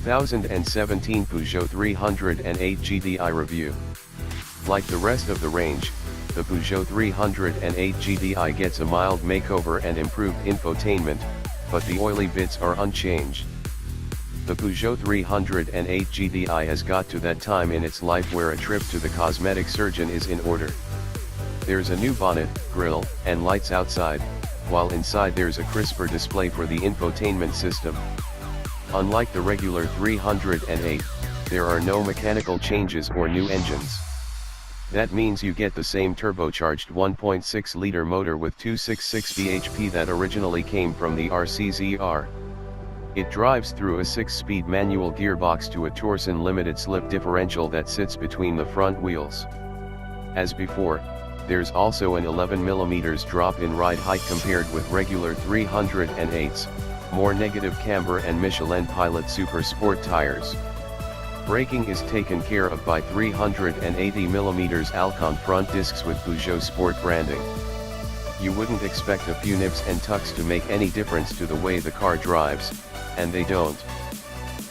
2017 Peugeot 308 GDI Review. Like the rest of the range, the Peugeot 308 GDI gets a mild makeover and improved infotainment, but the oily bits are unchanged. The Peugeot 308 GDI has got to that time in its life where a trip to the cosmetic surgeon is in order. There's a new bonnet, grille, and lights outside, while inside there's a crisper display for the infotainment system. Unlike the regular 308, there are no mechanical changes or new engines. That means you get the same turbocharged 1.6-liter motor with 266 bhp that originally came from the RCZR. It drives through a 6-speed manual gearbox to a Torsen limited slip differential that sits between the front wheels. As before, there's also an 11mm drop in ride height compared with regular 308s, more negative camber and Michelin Pilot Super Sport tires. Braking is taken care of by 380mm Alcon front discs with Peugeot Sport branding. You wouldn't expect a few nips and tucks to make any difference to the way the car drives, and they don't.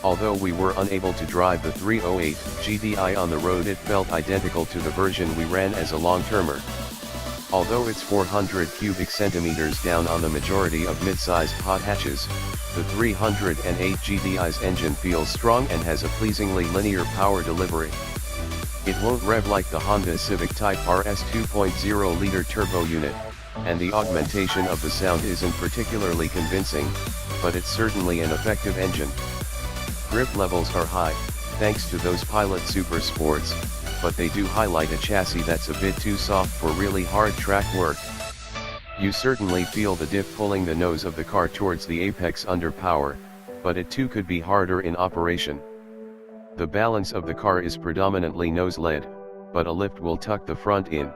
Although we were unable to drive the 308 GDI on the road, it felt identical to the version we ran as a long-termer. Although it's 400 cubic centimeters down on the majority of mid-sized hot hatches, the 308 GDI's engine feels strong and has a pleasingly linear power delivery. It won't rev like the Honda Civic Type RS 2.0-liter turbo unit, and the augmentation of the sound isn't particularly convincing, but it's certainly an effective engine. Grip levels are high, thanks to those Pilot Super Sports, but they do highlight a chassis that's a bit too soft for really hard track work. You certainly feel the diff pulling the nose of the car towards the apex under power, but it too could be harder in operation. The balance of the car is predominantly nose-led, but a lift will tuck the front in.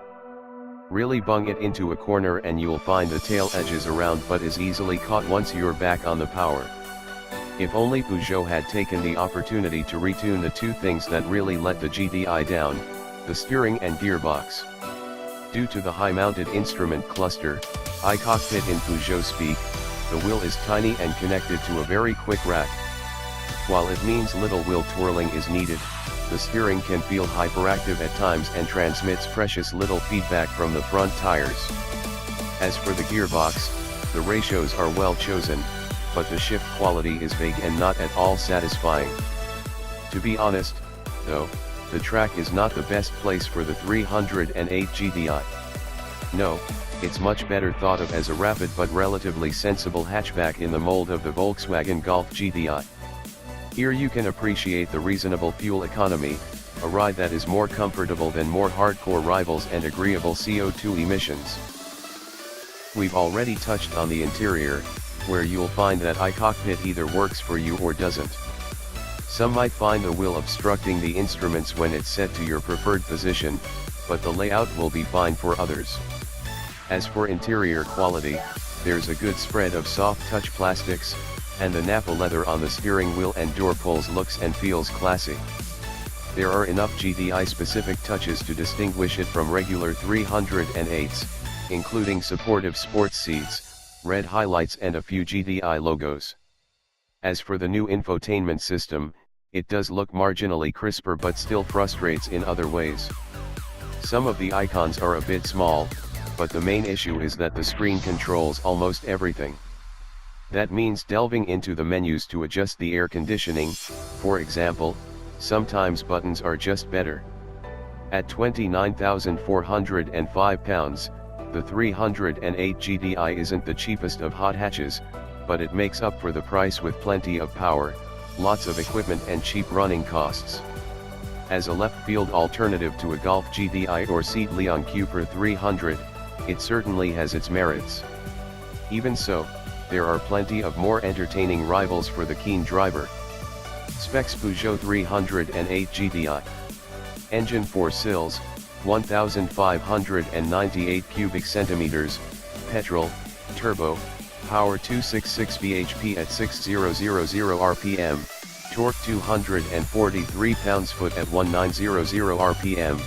Really bung it into a corner and you'll find the tail edges around, but is easily caught once you're back on the power. If only Peugeot had taken the opportunity to retune the two things that really let the GDI down, the steering and gearbox. Due to the high-mounted instrument cluster, iCockpit in Peugeot speak, the wheel is tiny and connected to a very quick rack. While it means little wheel twirling is needed, the steering can feel hyperactive at times and transmits precious little feedback from the front tires. As for the gearbox, the ratios are well chosen, but the shift quality is vague and not at all satisfying. To be honest, though, the track is not the best place for the 308 GDI. No, it's much better thought of as a rapid but relatively sensible hatchback in the mold of the Volkswagen Golf GDI. Here you can appreciate the reasonable fuel economy, a ride that is more comfortable than more hardcore rivals, and agreeable CO2 emissions. We've already touched on the interior, where you'll find that iCockpit either works for you or doesn't. Some might find the wheel obstructing the instruments when it's set to your preferred position, but the layout will be fine for others. As for interior quality, there's a good spread of soft touch plastics, and the Nappa leather on the steering wheel and door pulls looks and feels classy. There are enough GDI-specific touches to distinguish it from regular 308s, including supportive sports seats, red highlights and a few GDI logos. As for the new infotainment system, it does look marginally crisper but still frustrates in other ways. Some of the icons are a bit small, but the main issue is that the screen controls almost everything. That means delving into the menus to adjust the air conditioning, for example, sometimes buttons are just better. At £29,405, the 308 GDI isn't the cheapest of hot hatches, but it makes up for the price with plenty of power, lots of equipment and cheap running costs. As a left-field alternative to a Golf GDI or Seat Leon Cooper 300, it certainly has its merits. Even so, there are plenty of more entertaining rivals for the keen driver. Specs: Peugeot 308 GDI. Engine 4 cills, 1,598 cubic centimeters, petrol, turbo, power 266 bhp at 6,000 rpm, torque 243 pounds-foot at 1,900 rpm,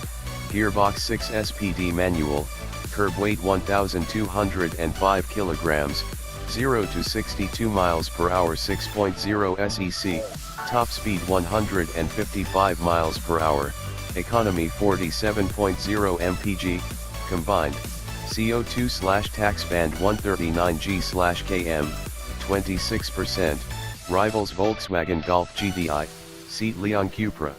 gearbox 6 SPD manual, curb weight 1,205 kilograms, 0 to 62 miles per hour 6.0 SEC, top speed 155 miles per hour, economy 47.0 mpg, combined, CO2/tax band 139g/km, 26%, rivals Volkswagen Golf GDI, seat Leon Cupra.